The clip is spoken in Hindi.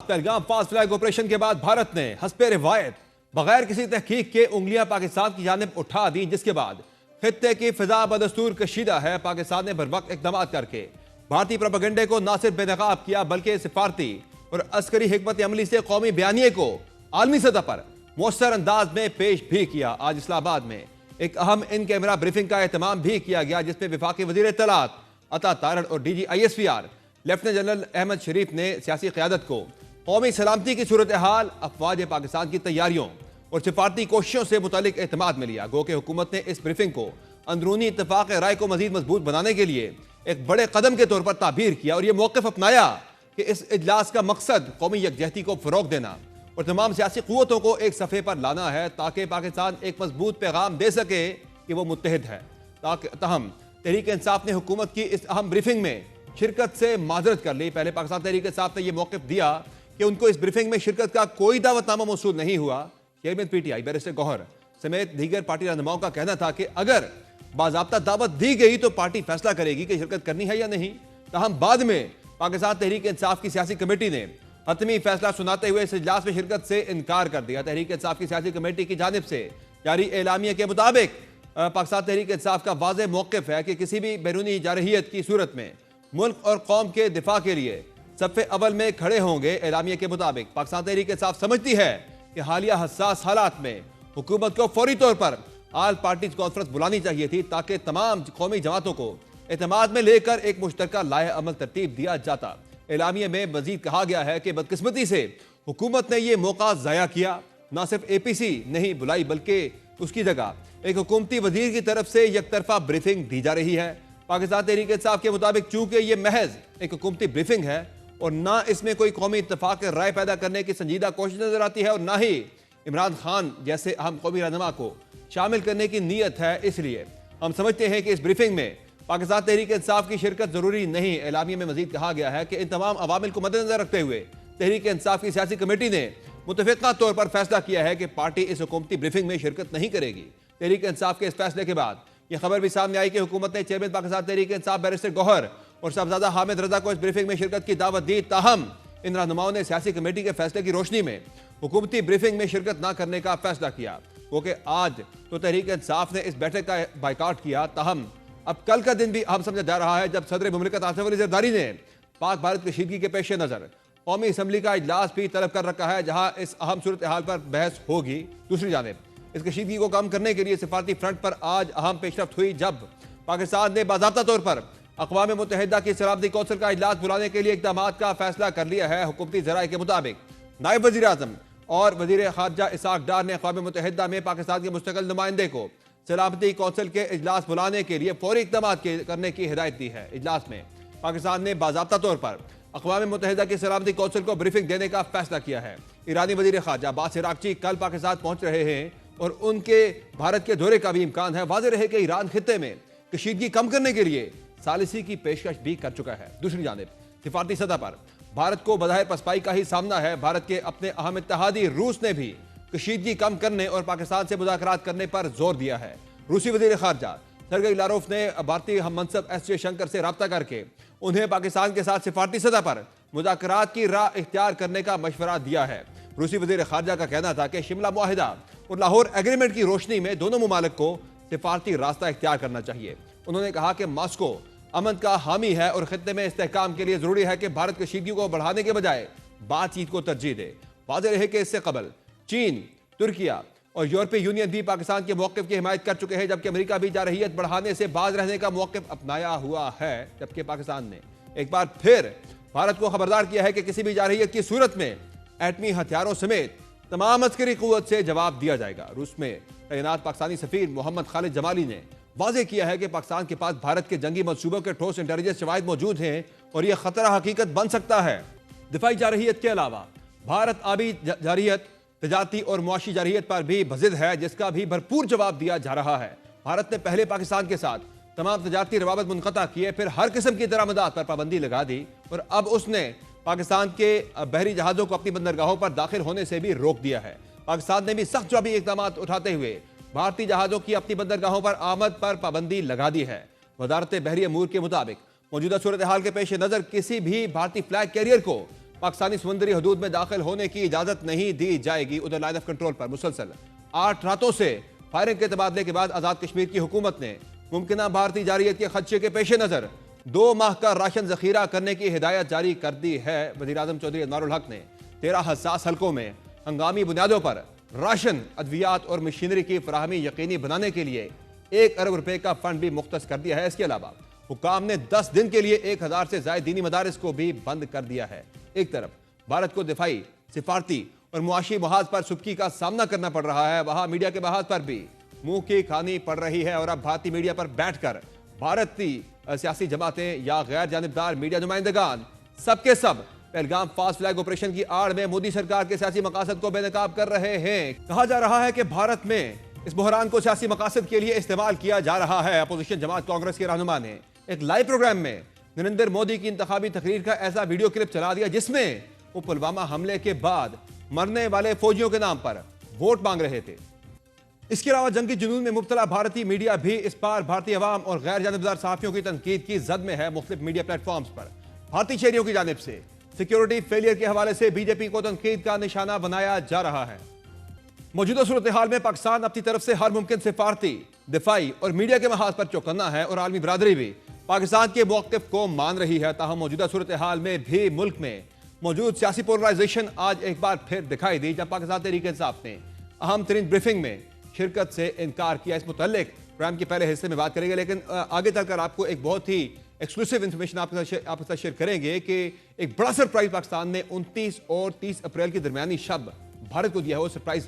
पहलगाम फास्ट फ्लैग ऑपरेशन के बाद भारत ने हस्बे रिवायत बगैर किसी तहकीक के उंगलियां पाकिस्तान की जानिब उठा दी, जिसके बाद खित्ते की फिजा बदस्तूर कशीदा है। पाकिस्तान ने बर वक्त इकदाम करके भारतीय प्रोपेगेंडे को न सिर्फ बेनकाब किया बल्कि सिफारती और अस्करी हिकमत अमली से कौमी बयानिए को आलमी सतह पर मौसर अंदाज में पेश भी किया। आज इस्लामाबाद में एक अहम इन कैमरा ब्रीफिंग का एहतमाम भी किया गया, जिसमें विफाकी वजीर इत्तलात अता तारड़ और DG-ISPR लेफ्टिनेंट जनरल अहमद शरीफ ने सियासी क़यादत को कौमी सलामती की सूरत हाल, अफवाज पाकिस्तान की तैयारियों और सिफारती कोशिशों से मुतालिक एतमाद में लिया। गो के हुकूमत ने इस ब्रीफिंग को अंदरूनी इत्तफाक राय को मजीद मजबूत बनाने के लिए एक बड़े कदम के तौर पर ताबीर किया और यह मौक़िफ़ अपनाया कि इस इजलास का मकसद कौमी यकजहती को फ़रोग देना और तमाम सियासी क़ुव्वतों को एक सफ़े पर लाना है, ताकि पाकिस्तान एक मजबूत पैगाम दे सके कि वह मुत्तहिद है। ताहम तहरीक इंसाफ ने हुकूमत की इस अहम ब्रीफिंग में शिरकत से माजरत कर ली। पहले पाकिस्तान तहरीक इंसाफ ने यह मौक़िफ़ दिया कि उनको इस ब्रीफिंग में शिरकत का कोई दावतनामा मौसूल नहीं हुआ। चेयरमैन PTI बैरिस्टर गौहर समेत दीगर पार्टी रहनुमाओं का कहना था कि अगर बाज़ाब्ता दावत दी गई तो पार्टी फैसला करेगी कि शिरकत करनी है या नहीं। ताहम बाद में पाकिस्तान तहरीक इंसाफ की सियासी कमेटी ने हतमी फैसला सुनाते हुए इस इजलास में शिरकत से इनकार कर दिया। तहरीक इंसाफ की सियासी कमेटी की जानिब से जारी एलामिया के मुताबिक पाकिस्तान तहरीक इंसाफ का वाज़ेह मौक़िफ़ है कि किसी भी बैरूनी जारहियत की सूरत में मुल्क और कौम के दिफा के लिए सफ़े अव्वल में खड़े होंगे। एलामिया के मुताबिक पाकिस्तान तहरीक इंसाफ समझती है कि हालिया हसास हालात में हुकूमत को फौरी तौर पर आल पार्टीज कॉन्फ्रेंस बुलानी चाहिए थी, ताकि तमाम कौमी जमातों को एतमाद में लेकर एक मुश्तरका लाए अमल तरतीब दिया जाता। एलामिया में मजीद कहा गया है कि बदकिस्मती से हुकूमत ने यह मौका ज़ाया किया। न सिर्फ APC नहीं बुलाई बल्कि उसकी जगह एक हुकूमती वजीर की तरफ से एक तरफा ब्रीफिंग दी जा रही है। पाकिस्तान तहरीक इंसाफ के मुताबिक चूंकि यह महज एक हुकूमती ब्रीफिंग है और ना इसमें कोई कौमी इत्तफाक राय पैदा करने की संजीदा कोशिश नजर आती है और ना ही इमरान खान जैसे अहम कौमी रहनुमा को शामिल करने की नीयत है, इसलिए हम समझते हैं कि इस ब्रीफिंग में पाकिस्तान तहरीक इंसाफ की शिरकत जरूरी नहीं। एलामिया में मजीद कहा गया है कि इन तमाम अवामिल को मद्देनजर रखते हुए तहरीक इंसाफ की सियासी कमेटी ने मुतफ़िक़ा तौर पर फैसला किया है कि पार्टी इस हुकूमती ब्रीफिंग में शिरकत नहीं करेगी। तहरीक इंसाफ के इस फैसले के बाद यह खबर भी सामने आई कि हुकूमत ने चेयरमैन पाकिस्तान तहरीक इंसाफ बैरिस्टर गौहर और साहबजादा हामिद रजा को इस ब्रीफिंग में शिरकत की दावत दी। ताहम इन रहनुमाओं ने सियासी कमेटी के फैसले की रोशनी में हुकूमती ब्रीफिंग में शिरकत न करने का फैसला किया। क्योंकि आज तो तहरीक इंसाफ ने इस बैठक का बाइकाट किया, ताहम अब कल का दिन भी अहम समझा जा रहा है जब सदर मुमलिकत आसिफ अली ज़रदारी ने पाक भारत कशीदगी के पेश नज़र कौमी असम्बली का इजलास भी तलब कर रखा है, जहाँ इस अहम सूरत हाल पर बहस होगी। दूसरी जानिब इस कशीदगी को कम करने के लिए सिफारती फ्रंट पर आज अहम पेशरफ्त हुई, जब पाकिस्तान ने बाज़ाब्ता तौर पर अक़वाम मुत्तहिदा की सलामती कौंसिल का इजलास बुलाने के लिए इक़दाम का फैसला कर लिया है। हुकूमती ज़राए के मुताबिक नायब वज़ीर आज़म और वज़ीर ख़ारजा इसाक डार ने अक़वाम मुत्तहिदा में पाकिस्तान के मुस्तक़िल नुमाइंदे को सलामती कौंसिल के इजलास बुलाने के लिए फौरी इक़दाम करने की हिदायत दी है। इजलास में पाकिस्तान ने बाज़ाब्ता तौर पर अक़वाम मुत्तहिदा की सलामती कौंसिल को ब्रीफिंग देने का फैसला किया है। ईरानी वज़ीर ख़ारजा अब्बास इराक़ची कल पाकिस्तान पहुँच रहे हैं और उनके भारत के दौरे का भी इम्कान है। वाज़ेह रहे कि ईरान खित्ते में कशीदगी कम करने के लिए सालिसी की पेशकश भी कर चुका है। दूसरी जानिब सिफारती सतह पर भारत को बज़ाहिर पसपाई का ही सामना है। भारत के अपने अहम इत्तेहादी रूस ने भी कशीदगी कम करने और पाकिस्तान से मुज़ाकरात करने पर जोर दिया है। रूसी वज़ीर ख़ारजा सरगई लारोफ ने भारतीय हम मनसब S जयशंकर से रब्ता करके उन्हें पाकिस्तान के साथ सिफारती सतह पर मुज़ाकरात की राह इख्तियार करने का मशवरा दिया है। रूसी वज़ीर ख़ारजा का कहना था कि शिमला मुआहिदा और लाहौर एग्रीमेंट की रोशनी में दोनों ममालिक को सिफारती रास्ता इख्तियार करना चाहिए। उन्होंने कहा कि मॉस्को अमन का हामी है और खित्ते में इस्तेहकाम के लिए जरूरी है कि भारत कशीदगी को बढ़ाने के बजाय बातचीत को तरजीह दे। वाज़ेह रहे कि इससे कबल चीन, तुर्किया और यूरोपीय यूनियन भी पाकिस्तान के मौक़िफ़ की हिमायत कर चुके हैं, जबकि अमेरिका भी जारहियत बढ़ाने से बाज रहने का मौक़िफ़ अपनाया हुआ है। जबकि पाकिस्तान ने एक बार फिर भारत को खबरदार किया है कि किसी भी जारहियत की सूरत में एटमी हथियारों समेत तमाम अस्करी क़ुव्वत से जवाब दिया जाएगा। रूस में तैनात पाकिस्तानी सफ़ीर मोहम्मद खालिद जमाली ने वाज़ेह किया है कि पाकिस्तान के पास भारत के जंगी मंसूबों के ठोस इंटेलिजेंस शवाहिद मौजूद हैं और यह खतरा हकीकत बन सकता है। दिफाई जारहियत के अलावा भारत आबी जारहियत, तजारती और मुआशी जारहियत पर भी बज़िद है, जिसका भी भरपूर जवाब दिया जा रहा है। भारत ने पहले पाकिस्तान के साथ तमाम तजारती रवाबत मुनक़ता किए, फिर हर किस्म की दरामदात पर पाबंदी लगा दी और अब उसने पाकिस्तान के बहरी जहाज़ों को अपनी बंदरगाहों पर दाखिल होने से भी रोक दिया है। पाकिस्तान ने भी सख्त जवाबी इक़दाम उठाते हुए भारतीय जहाज़ों की अपनी बंदरगाहों पर आमद पर पाबंदी लगा दी है। वज़ारत बहरी अमूर के मुताबिक मौजूदा सूरत हाल के पेश नज़र किसी भी भारतीय फ्लैग कैरियर को पाकिस्तानी समुद्री हदूद में दाखिल होने की इजाजत नहीं दी जाएगी। उधर लाइन ऑफ कंट्रोल पर मुसलसल 8 रातों से फायरिंग के तबादले के बाद आजाद कश्मीर की हुकूमत ने मुमकिन भारतीय जारियत के खदशे के पेश नजर 2 माह का राशन जखीरा करने की हिदायत जारी कर दी है। वज़ीर आज़म चौधरी अनवारुल हक ने 13 हसास हलकों में हंगामी बुनियादों पर राशन, अद्वियात और मशीनरी की फराहमी यकीनी बनाने के लिए 1 अरब रुपए का फंड भी मुख्तस कर दिया है। इसके अलावा हुकाम ने 10 दिन के लिए 1000 से ज्यादा दीनी मदारिस को भी बंद कर दिया है। एक तरफ भारत को दिफाई, सिफारती और मुआशी महाज पर सुबकी का सामना करना पड़ रहा है, वहां मीडिया के महाज पर भी मुंह की खानी पड़ रही है। और अब भारतीय मीडिया पर बैठकर भारतीय सियासी जमातें या गैर जानिबदार मीडिया नुमाइंदगान सबके सब पहलगाम फास्ट फ्लैग ऑपरेशन की आड़ में मोदी सरकार के सियासी मकासद को बेनकाब कर रहे हैं। कहा जा रहा है कि भारत में इस बहरान को सियासी मकासद के लिए इस्तेमाल किया जा रहा है। अपोजिशन जमात कांग्रेस के रहनुमा ने एक लाइव प्रोग्राम में नरेंद्र मोदी की इंतखाबी तकरीर का ऐसा वीडियो क्लिप चला दिया जिसमें वो पुलवामा हमले के बाद मरने वाले फौजियों के नाम पर वोट मांग रहे थे। इसके अलावा जंगी जुनून में मुब्तला भारतीय मीडिया भी इस बार भारतीय अवाम और गैर जानिबदार सहाफियों की तनकीद की जद में है। मुख्तलिफ मीडिया प्लेटफॉर्म्स पर भारतीय शहरियों की जानिब से सिक्योरिटी फेलियर के हवाले से बीजेपी को तनकीद का निशाना बनाया जा रहा है। मौजूदा सूरत हाल में पाकिस्तान अपनी तरफ से हर मुमकिन सिफारती, दिफाई और मीडिया के महाज पर चौकन्ना है और आलमी बरादरी भी पाकिस्तान के मौक़िफ़ को मान रही है। ताहम मौजूदा सूरत हाल में भी मुल्क में मौजूद सियासी पोलराइजेशन आज एक बार फिर दिखाई दी जब पाकिस्तान तहरीक इंसाफ ने अहम तरीन ब्रीफिंग में शिरकत से इनकार किया। इस मुतल्लिक प्रोग्राम के पहले हिस्से में बात करेंगे, लेकिन आगे चलकर आपको एक बहुत ही एक्सक्लूसिव इंफॉर्मेशन आपके साथ शेयर करेंगे कि एक बड़ा सरप्राइज पाकिस्तान ने 29 और 30 अप्रैल की दरमियानी शब भारत को दिया है। वो सरप्राइज